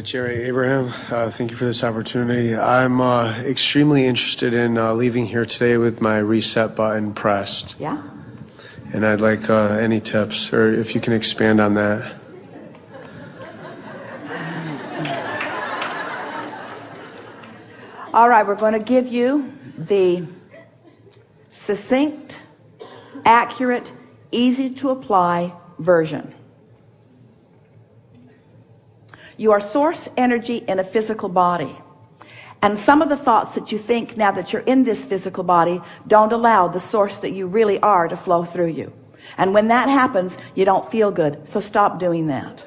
Jerry Abraham, thank you for this opportunity. I'm extremely interested in leaving here today with my reset button pressed. Yeah? And I'd like any tips, or if you can expand on that. All right, we're going to give you the succinct, accurate, easy to apply version. You are source energy in a physical body. And some of the thoughts that you think now that you're in this physical body don't allow the source that you really are to flow through you. And when that happens, you don't feel good. So stop doing that.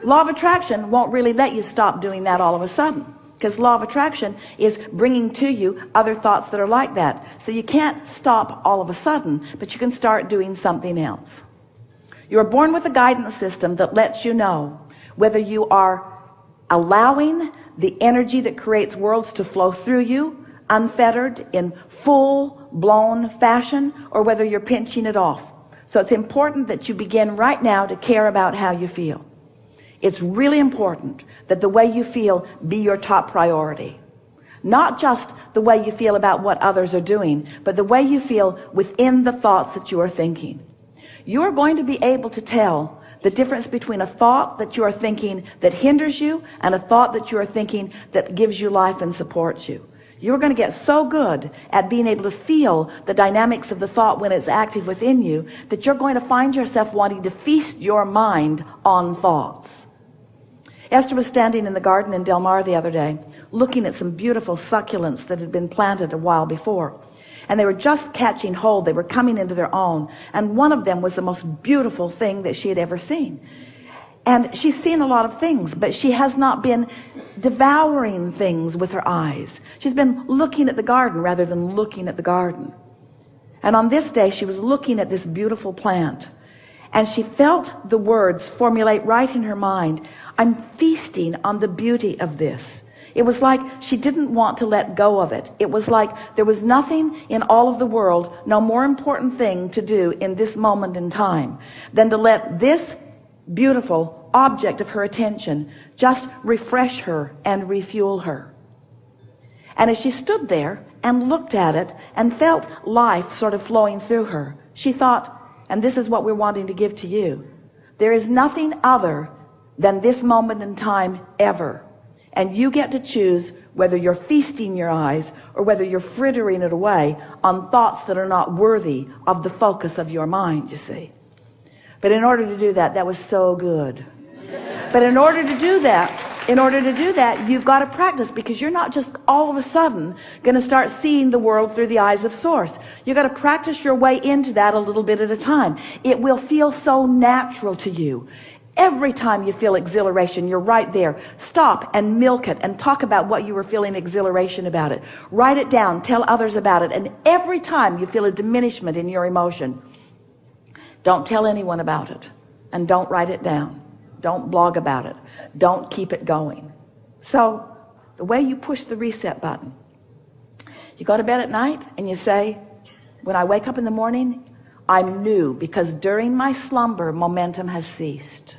Law of attraction won't really let you stop doing that all of a sudden, because law of attraction is bringing to you other thoughts that are like that. So you can't stop all of a sudden, but you can start doing something else. You are born with a guidance system that lets you know whether you are allowing the energy that creates worlds to flow through you unfettered in full-blown fashion, or whether you're pinching it off. So it's important that you begin right now to care about how you feel. It's really important that the way you feel be your top priority. Not just the way you feel about what others are doing, but the way you feel within the thoughts that you are thinking. You are going to be able to tell the difference between a thought that you are thinking that hinders you and a thought that you are thinking that gives you life and supports you. You're going to get so good at being able to feel the dynamics of the thought when it's active within you that you're going to find yourself wanting to feast your mind on thoughts. Esther was standing in the garden in Del Mar the other day, looking at some beautiful succulents that had been planted a while before. And they were just catching hold. They were coming into their own. And one of them was the most beautiful thing that she had ever seen. And she's seen a lot of things, but she has not been devouring things with her eyes. She's been looking at the garden rather than looking at the garden. And on this day, she was looking at this beautiful plant. And she felt the words formulate right in her mind. I'm feasting on the beauty of this. It was like she didn't want to let go of it. It was like there was nothing in all of the world, no more important thing to do in this moment in time than to let this beautiful object of her attention just refresh her and refuel her. And as she stood there and looked at it and felt life sort of flowing through her, she thought, and this is what we're wanting to give to you, there is nothing other than this moment in time ever. And you get to choose whether you're feasting your eyes or whether you're frittering it away on thoughts that are not worthy of the focus of your mind, you see. But in order to do that, that was so good. But in order to do that, you've got to practice, because you're not just all of a sudden going to start seeing the world through the eyes of source. You've got to practice your way into that a little bit at a time. It will feel so natural to you. Every time you feel exhilaration, you're right there. Stop and milk it and talk about what you were feeling exhilaration about it. Write it down, tell others about it. And every time you feel a diminishment in your emotion, don't tell anyone about it, and don't write it down. Don't blog about it. Don't keep it going. So the way you push the reset button, you go to bed at night and you say, when I wake up in the morning, I'm new, because during my slumber, momentum has ceased.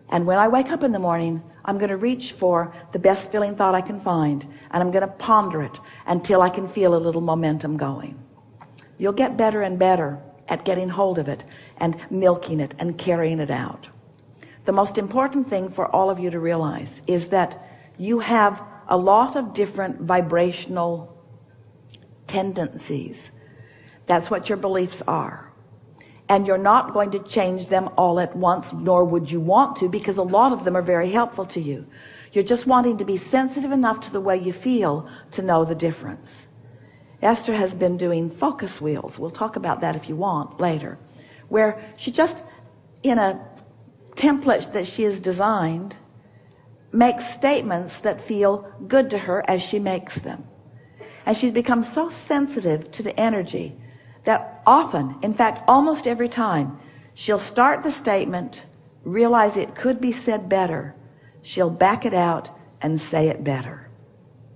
And when I wake up in the morning, I'm going to reach for the best feeling thought I can find, and I'm going to ponder it until I can feel a little momentum going. You'll get better and better at getting hold of it and milking it and carrying it out. The most important thing for all of you to realize is that you have a lot of different vibrational tendencies. That's what your beliefs are. And you're not going to change them all at once, nor would you want to, because a lot of them are very helpful to you. You're just wanting to be sensitive enough to the way you feel to know the difference. Esther has been doing focus wheels. We'll talk about that if you want later, where she just, in a template that she has designed, makes statements that feel good to her as she makes them. And she's become so sensitive to the energy that often, in fact almost every time, she'll start the statement, realize it could be said better, she'll back it out and say it better,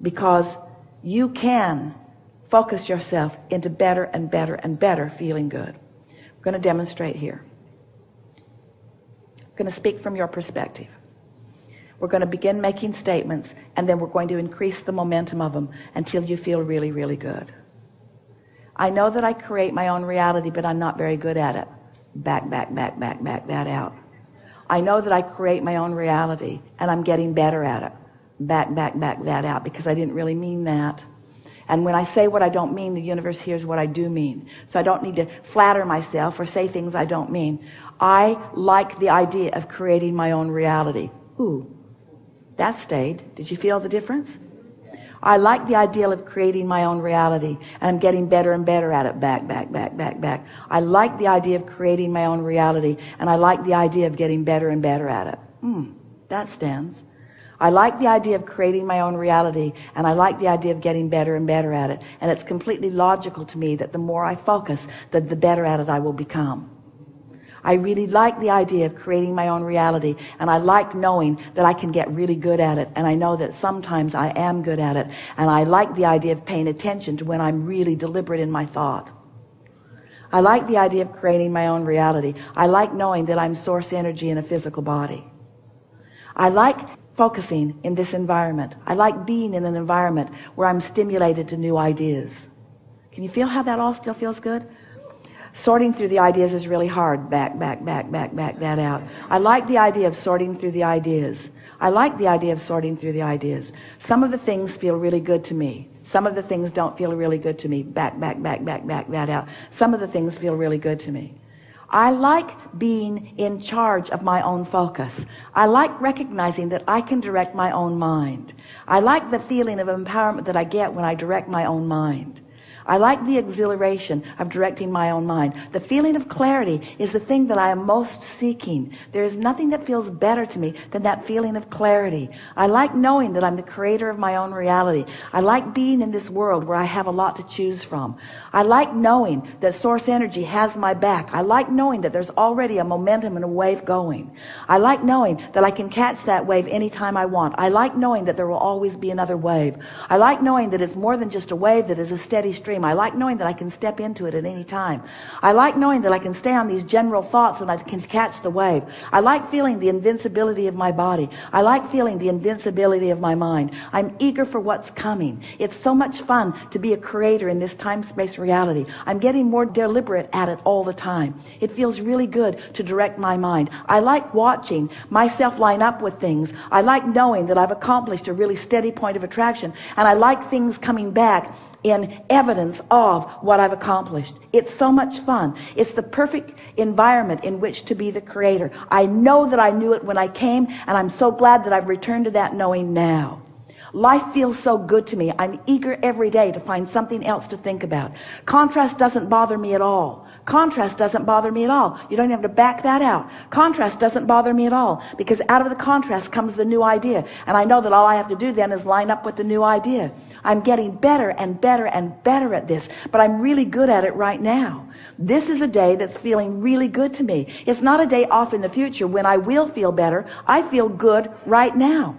because you can focus yourself into better and better and better feeling good. I'm going to demonstrate here. I'm going to speak from your perspective. We're going to begin making statements, and then we're going to increase the momentum of them until you feel really, really good. I know that I create my own reality, but I'm not very good at it. Back that out. I know that I create my own reality, and I'm getting better at it. Back that out, because I didn't really mean that. And when I say what I don't mean, the universe hears what I do mean. So I don't need to flatter myself or say things I don't mean. I like the idea of creating my own reality. Ooh, that stayed. Did you feel the difference? I like the ideal of creating my own reality, and I'm getting better and better at it. Back. I like the idea of creating my own reality, and I like the idea of getting better and better at it. That stands. I like the idea of creating my own reality, and I like the idea of getting better and better at it. And it's completely logical to me that the more I focus, the better at it I will become. I really like the idea of creating my own reality, and I like knowing that I can get really good at it, and I know that sometimes I am good at it, and I like the idea of paying attention to when I'm really deliberate in my thought. I like the idea of creating my own reality. I like knowing that I'm source energy in a physical body. I like focusing in this environment. I like being in an environment where I'm stimulated to new ideas. Can you feel how that all still feels good? Sorting through the ideas is really hard. Back that out. I like the idea of sorting through the ideas. I like the idea of sorting through the ideas. Some of the things feel really good to me. Some of the things don't feel really good to me. Back that out. Some of the things feel really good to me. I like being in charge of my own focus. I like recognizing that I can direct my own mind. I like the feeling of empowerment that I get when I direct my own mind. I like the exhilaration of directing my own mind. The feeling of clarity is the thing that I am most seeking. There is nothing that feels better to me than that feeling of clarity. I like knowing that I'm the creator of my own reality. I like being in this world where I have a lot to choose from. I like knowing that source energy has my back. I like knowing that there's already a momentum and a wave going. I like knowing that I can catch that wave anytime I want. I like knowing that there will always be another wave. I like knowing that it's more than just a wave, that is a steady stream. I like knowing that I can step into it at any time. I like knowing that I can stay on these general thoughts and I can catch the wave. I like feeling the invincibility of my body. I like feeling the invincibility of my mind. I'm eager for what's coming. It's so much fun to be a creator in this time-space reality. I'm getting more deliberate at it all the time. It feels really good to direct my mind. I like watching myself line up with things. I like knowing that I've accomplished a really steady point of attraction, and I like things coming back in evidence of what I've accomplished. It's so much fun. It's the perfect environment in which to be the creator. I know that I knew it when I came, and I'm so glad that I've returned to that knowing now. Life feels so good to me. I'm eager every day to find something else to think about. Contrast doesn't bother me at all. Contrast doesn't bother me at all. You don't have to back that out. Contrast doesn't bother me at all, because out of the contrast comes the new idea, and I know that all I have to do then is line up with the new idea. I'm getting better and better and better at this, but I'm really good at it right now. This is a day that's feeling really good to me. It's not a day off in the future when I will feel better. I feel good right now.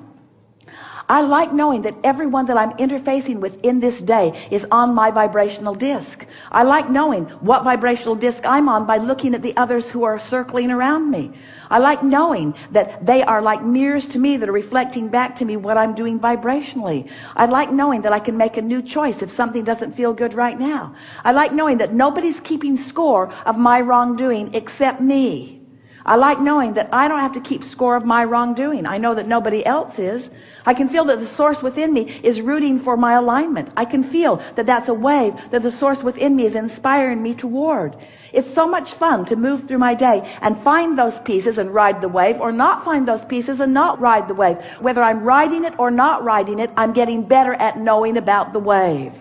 I like knowing that everyone that I'm interfacing with in this day is on my vibrational disc. I like knowing what vibrational disc I'm on by looking at the others who are circling around me. I like knowing that they are like mirrors to me that are reflecting back to me what I'm doing vibrationally. I like knowing that I can make a new choice if something doesn't feel good right now. I like knowing that nobody's keeping score of my wrongdoing except me. I like knowing that I don't have to keep score of my wrongdoing. I know that nobody else is. I can feel that the source within me is rooting for my alignment. I can feel that that's a wave that the source within me is inspiring me toward. It's so much fun to move through my day and find those pieces and ride the wave, or not find those pieces and not ride the wave. Whether I'm riding it or not riding it, I'm getting better at knowing about the wave.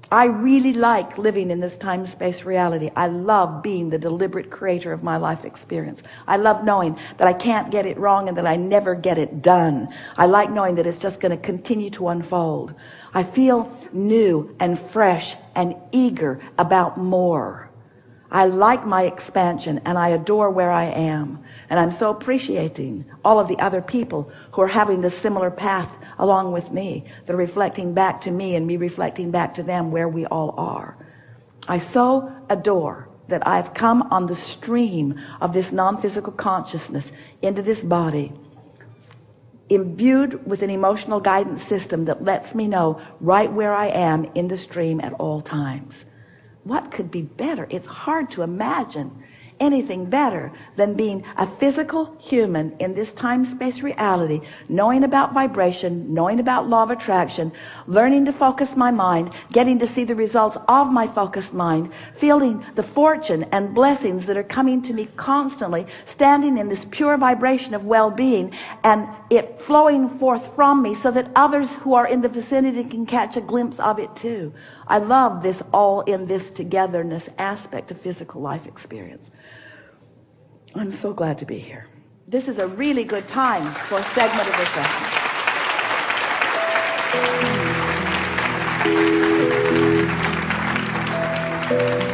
I really like living in this time-space reality. I love being the deliberate creator of my life experience. I love knowing that I can't get it wrong and that I never get it done. I like knowing that it's just going to continue to unfold. I feel new and fresh and eager about more. I like my expansion, and I adore where I am. And I'm so appreciating all of the other people who are having this similar path along with me. They're reflecting back to me and me reflecting back to them where we all are. I so adore that I've come on the stream of this non-physical consciousness into this body, imbued with an emotional guidance system that lets me know right where I am in the stream at all times. What could be better? It's hard to imagine anything better than being a physical human in this time-space reality, knowing about vibration, knowing about law of attraction, learning to focus my mind, getting to see the results of my focused mind, feeling the fortune and blessings that are coming to me constantly, standing in this pure vibration of well-being, and it flowing forth from me so that others who are in the vicinity can catch a glimpse of it too. I love this all in this togetherness aspect of physical life experience. I'm so glad to be here. This is a really good time for a segment of refreshment.